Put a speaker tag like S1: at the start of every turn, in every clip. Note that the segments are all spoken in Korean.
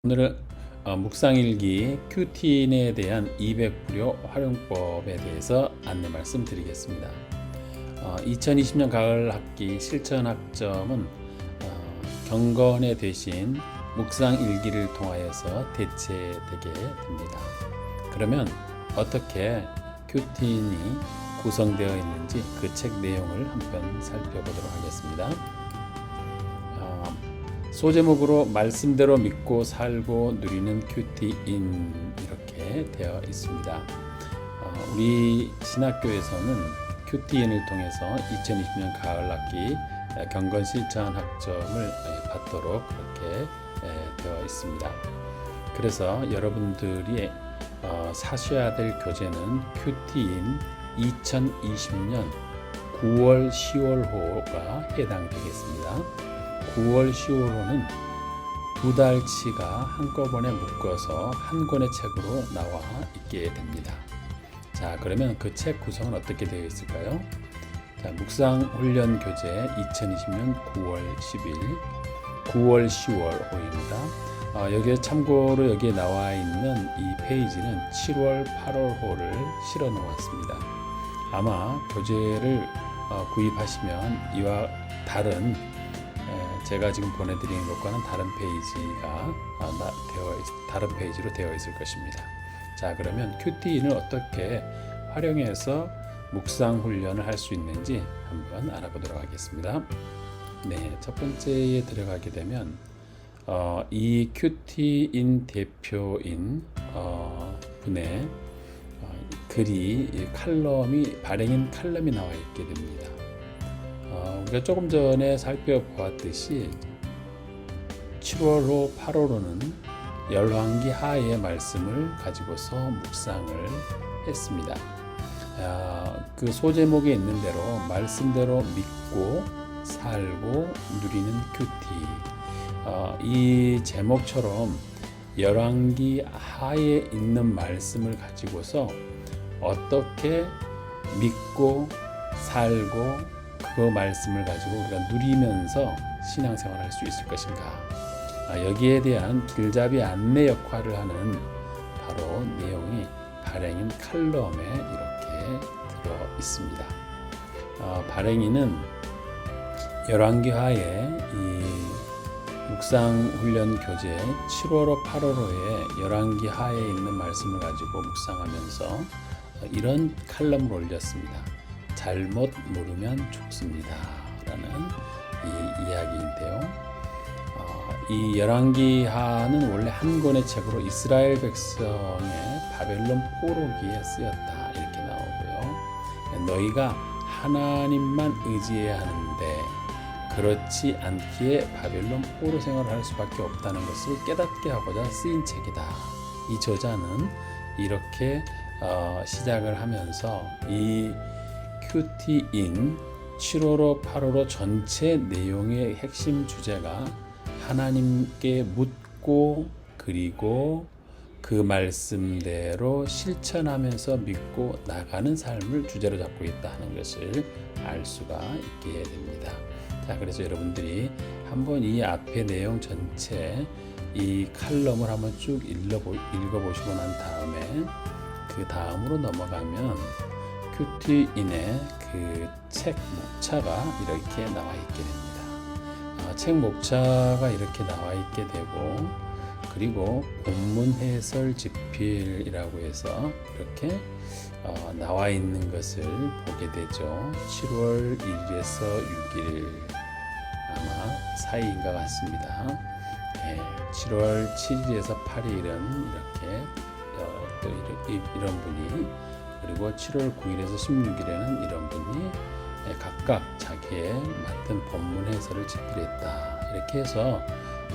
S1: 오늘은 묵상일기 큐틴에 대한 200불효 활용법에 대해서 안내 말씀드리겠습니다. 2020년 가을 학기 실천 학점은 경건의 대신 묵상일기를 통하여서 대체되게 됩니다. 그러면 어떻게 큐틴이 구성되어 있는지 그 책 내용을 한번 살펴보도록 하겠습니다. 소제목으로 말씀대로 믿고 살고 누리는 큐티인 이렇게 되어 있습니다. 우리 신학교에서는 큐티인을 통해서 2020년 가을 학기 경건 실천 학점을 받도록 그렇게 되어 있습니다. 그래서 여러분들이 사셔야 될 교재는 큐티인 2020년 9월 10월호가 해당되겠습니다. 9월 10월호는 두 달치가 한꺼번에 묶어서 한 권의 책으로 나와 있게 됩니다. 자, 그러면 그 책 구성은 어떻게 되어 있을까요? 자, 묵상훈련 교재 2020년 9월 10일, 9월 10월호입니다. 여기에 참고로 여기에 나와 있는 이 페이지는 7월 8월호를 실어 놓았습니다. 아마 교재를 구입하시면 이와 다른 제가 지금 보내드리는 것과는 다른 페이지로 되어 있을 것입니다. 자, 그러면 큐티인을 어떻게 활용해서 묵상 훈련을 할 수 있는지 한번 알아보도록 하겠습니다. 네, 첫 번째에 들어가게 되면 이 큐티인 대표인 분의 글이 칼럼이 발행인 칼럼이 나와 있게 됩니다. 우리가 조금 전에 살펴보았듯이 7월호, 8월호는 열왕기 하의 말씀을 가지고서 묵상을 했습니다. 그 소제목에 있는 대로 말씀대로 믿고 살고 누리는 큐티. 이 제목처럼 열왕기 하에 있는 말씀을 가지고서 어떻게 믿고 살고 그 말씀을 가지고 우리가 누리면서 신앙생활을 할 수 있을 것인가. 여기에 대한 길잡이 안내 역할을 하는 바로 내용이 발행인 칼럼에 이렇게 들어 있습니다. 발행인은 열왕기하의 이 묵상훈련 교재 7월호 8월호에 열왕기하에 있는 말씀을 가지고 묵상하면서 이런 칼럼을 올렸습니다. 잘못 모르면 죽습니다 라는 이 이야기인데요. 이 열왕기하는 원래 한 권의 책으로 이스라엘 백성의 바벨론 포로기에 쓰였다 이렇게 나오고요. 너희가 하나님만 의지해야 하는데 그렇지 않기에 바벨론 포로 생활을 할 수밖에 없다는 것을 깨닫게 하고자 쓰인 책이다. 이 저자는 이렇게 시작을 하면서 이 큐티인 7월호 8월호 전체 내용의 핵심 주제가 하나님께 묻고 그리고 그 말씀대로 실천하면서 믿고 나가는 삶을 주제로 잡고 있다는 것을 알 수가 있게 됩니다. 자, 그래서 여러분들이 한번 이 앞의 내용 전체 이 칼럼을 한번 쭉 읽어보시고 난 다음에 그 다음으로 넘어가면 큐티인의 그 책 목차가 이렇게 나와 있게 됩니다. 책 목차가 이렇게 나와 있게 되고 그리고 본문 해설 집필이라고 해서 이렇게 나와 있는 것을 보게 되죠. 7월 1일에서 6일 아마 사이인 것 같습니다. 7월 7일에서 8일은 이렇게 또 이런 분이 그리고 7월 9일에서 16일에는 이런 분이 각각 자기의 맡은 본문 해설을 집필했다. 이렇게 해서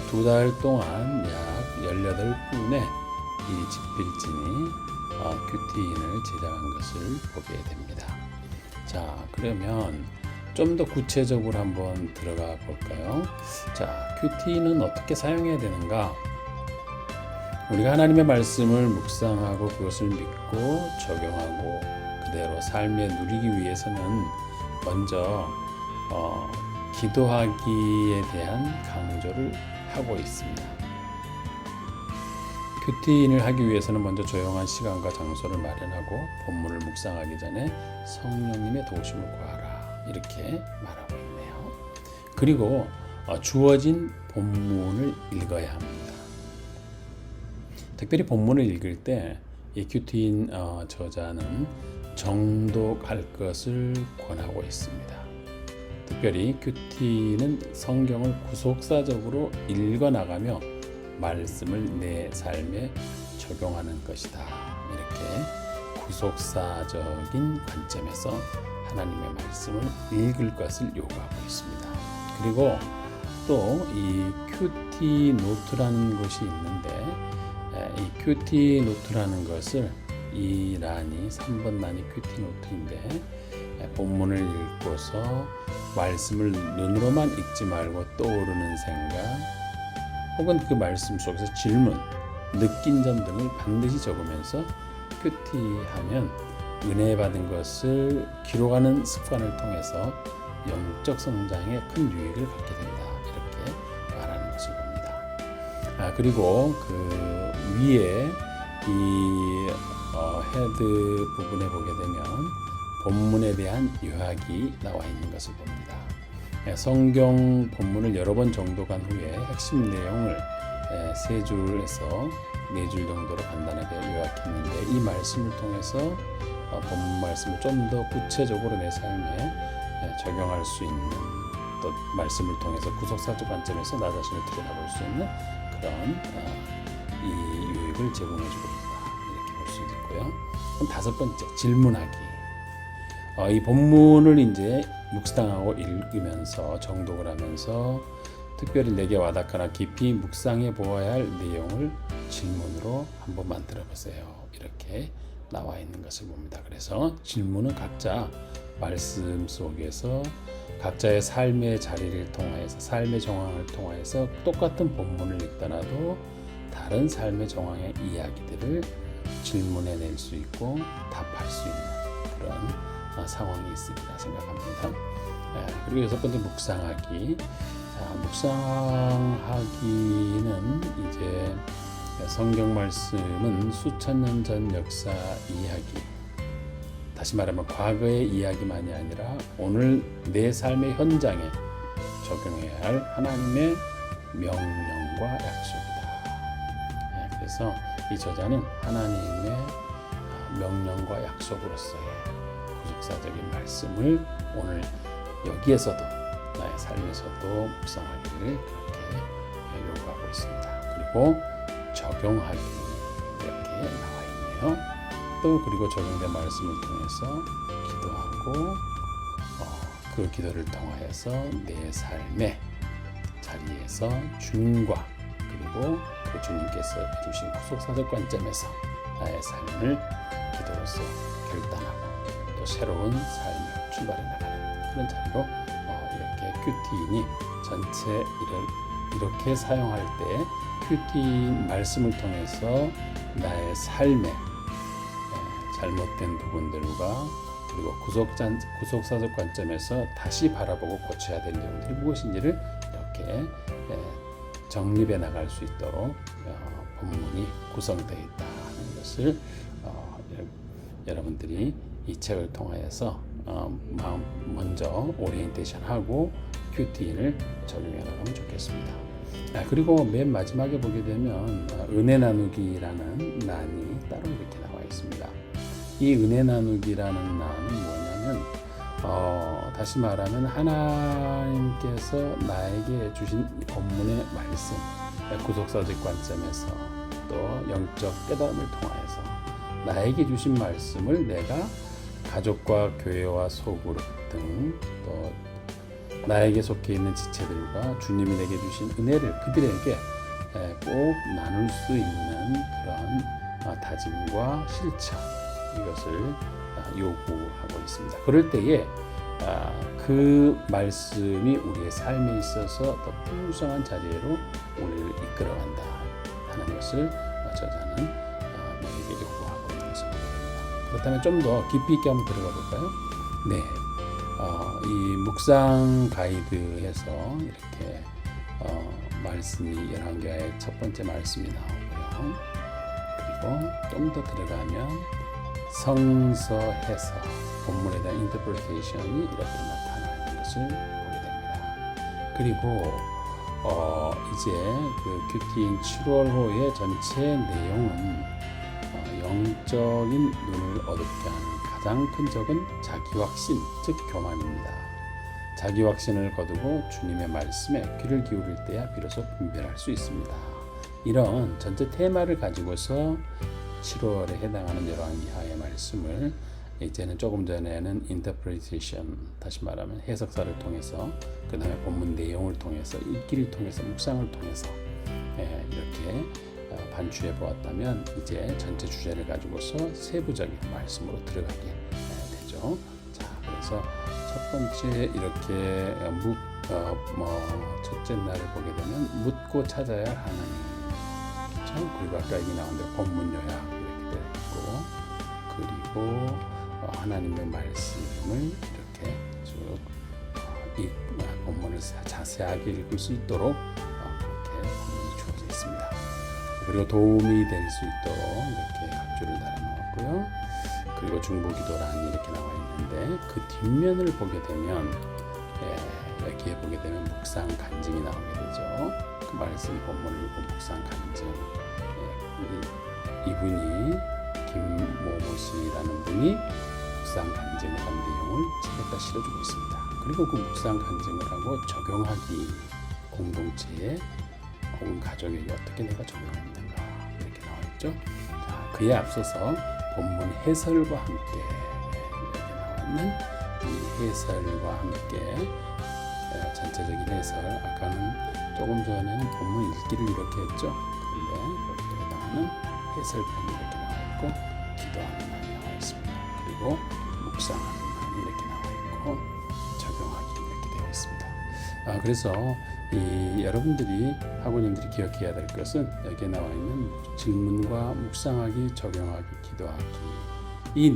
S1: 두 달 동안 약 18분의 이 집필진이 큐티인을 제작한 것을 보게 됩니다. 자, 그러면 좀 더 구체적으로 한번 들어가 볼까요? 자, 큐티인은 어떻게 사용해야 되는가? 우리가 하나님의 말씀을 묵상하고 그것을 믿고 적용하고 그대로 삶에 누리기 위해서는 먼저 기도하기에 대한 강조를 하고 있습니다. 큐티인을 하기 위해서는 먼저 조용한 시간과 장소를 마련하고 본문을 묵상하기 전에 성령님의 도우심을 구하라 이렇게 말하고 있네요. 그리고 주어진 본문을 읽어야 합니다. 특별히 본문을 읽을 때 이 큐티인 저자는 정독할 것을 권하고 있습니다. 특별히 큐티는 성경을 구속사적으로 읽어나가며 말씀을 내 삶에 적용하는 것이다. 이렇게 구속사적인 관점에서 하나님의 말씀을 읽을 것을 요구하고 있습니다. 그리고 또 이 큐티 노트라는 것이 있는데 이 큐티 노트라는 것을 이 란이 3번 란이 큐티 노트인데 본문을 읽고서 말씀을 눈으로만 읽지 말고 떠오르는 생각 혹은 그 말씀 속에서 질문, 느낀 점 등을 반드시 적으면서 큐티하면 은혜 받은 것을 기록하는 습관을 통해서 영적 성장에 큰 유익을 갖게 된다. 이렇게 말하는 것을 봅니다. 그리고 그 위에 이 헤드 부분에 보게 되면 본문에 대한 요약이 나와 있는 것을 봅니다. 성경 본문을 여러 번 정독한 후에 핵심 내용을 3줄에서 4줄 정도로 간단하게 요약했는데 이 말씀을 통해서 본문 말씀을 좀 더 구체적으로 내 삶에 적용할 수 있는 또 말씀을 통해서 구속사적 관점에서 나 자신을 들여다볼 수 있는 그런 이 유익을 제공해주고 있다 이렇게 볼 수 있고요. 그럼 5번째 질문하기. 이 본문을 이제 묵상하고 읽으면서 정독을 하면서 특별히 내게 와닿거나 깊이 묵상해 보아야 할 내용을 질문으로 한번 만들어 보세요. 이렇게 나와 있는 것을 봅니다. 그래서 질문은 각자 말씀 속에서 각자의 삶의 자리를 통하여서 삶의 정황을 통하여서 똑같은 본문을 읽더라도 다른 삶의 정황의 이야기들을 질문해낼 수 있고 답할 수 있는 그런 상황이 있으리라 생각합니다. 그리고 6번째 묵상하기. 묵상하기는 이제 성경 말씀은 수천 년 전 역사 이야기, 다시 말하면 과거의 이야기만이 아니라 오늘 내 삶의 현장에 적용해야 할 하나님의 명령과 약속이다. 그래서 이 저자는 하나님의 명령과 약속으로서의 구속사적인 말씀을 오늘 여기에서도 나의 삶에서도 묵상하기를 그렇게 요구하고 있습니다. 그리고 적용하기 이렇게 나와 있네요. 또 그리고 적용된 말씀을 통해서 기도하고 그 기도를 통하여서 내 삶의 자리에서 주님과 그리고 그 주님께서 주신 구속사적 관점에서 나의 삶을 기도로서 결단하고 또 새로운 삶을 출발해 나가는 그런 자리로 이렇게 큐티인이 전체 이렇게 사용할 때 큐티인 말씀을 통해서 나의 삶의 잘못된 부분들과 그리고 구속사적 관점에서 다시 바라보고 고쳐야 될 내용들이 무엇인지를 이렇게 정립해 나갈 수 있도록 본문이 구성되어 있다는 것을 여러분들이 이 책을 통하여서 먼저 오리엔테이션하고 큐티인을 적용해 나가면 좋겠습니다. 그리고 맨 마지막에 보게 되면 은혜 나누기라는 난이 따로 이렇게 나와 있습니다. 이 은혜 나누기라는 난은 뭐냐면 다시 말하면 하나님께서 나에게 주신 본문의 말씀, 구속사적 관점에서 또 영적 깨달음을 통하여서 나에게 주신 말씀을 내가 가족과 교회와 소그룹 등 또 나에게 속해 있는 지체들과 주님이 내게 주신 은혜를 그들에게 꼭 나눌 수 있는 그런 다짐과 실천 이것을 요구하고 있습니다. 그럴 때에 그 말씀이 우리의 삶에 있어서 더 풍성한 자리로 우리를 이끌어간다 하는 것을 저자는 우리에게 요구하고 있는 것입니다. 그렇다면 좀 더 깊이 있게 한번 들어가 볼까요? 네, 이 묵상 가이드에서 이렇게 말씀이 11개의 첫 번째 말씀이 나오고요. 그리고 좀 더 들어가면 성서 해석, 본문에 대한 인터프리테이션이 이렇게 나타나는 것을 보게 됩니다. 그리고 이제 그 큐티인 7월호의 전체 내용은 영적인 눈을 어둡게 하는 가장 큰 적은 자기 확신, 즉 교만입니다. 자기 확신을 거두고 주님의 말씀에 귀를 기울일 때야 비로소 분별할 수 있습니다. 이런 전체 테마를 가지고서 7월에 해당하는 열왕기하의 말씀을 이제는 조금 전에는 인터프리테이션, 다시 말하면 해석사를 통해서, 그 다음에 본문 내용을 통해서, 읽기를 통해서, 묵상을 통해서 이렇게 반추해 보았다면, 이제 전체 주제를 가지고서 세부적인 말씀으로 들어가게 되죠. 자, 그래서 첫 번째 이렇게 첫째 날을 보게 되면 묻고 찾아야 할 하나님, 그렇죠? 그리고 아까 얘기 나온 대로 본문 요약 이렇게 되어 있고, 그리고 하나님의 말씀을 이렇게 쭉 본문을 자세하게 읽을 수 있도록 그렇게 본문이 주어져 있습니다. 그리고 도움이 될 수 있도록 이렇게 각주를 달아놓았고요. 그리고 중보기도란이 이렇게 나와 있는데, 그 뒷면을 보게 되면 여기에 보게 되면 묵상 간증이 나오게 되죠. 그 말씀 본문을 읽고 묵상 간증, 이분이 김모모 씨라는 분이 묵상 간증을 한 내용을 책에다 실어주고 있습니다. 그리고 그 묵상 간증을 하고 적용하기, 공동체에 혹은 가족에게 어떻게 내가 적용했는가 이렇게 나와 있죠. 자, 그에 앞서서 본문 해설과 함께 이렇게 나와 있는 이 해설과 함께 전체적인 해설, 아까는 조금 전에는 본문 읽기를 이렇게 했죠. 그런데 여기에 해당하는 해설편이 이렇게 나와 있고, 기도하는 말이 나와 있습니다. 그리고 묵상하는 말이 이렇게 나와 있고, 적용하기 이렇게 되어 있습니다. 그래서 여러분들이, 학우님들이 기억해야 될 것은 여기에 나와 있는 질문과 묵상하기, 적용하기, 기도하기, 이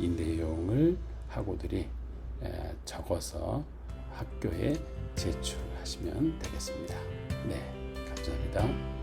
S1: 내용을 학우들이 적어서 학교에 제출하시면 되겠습니다. 네, 감사합니다.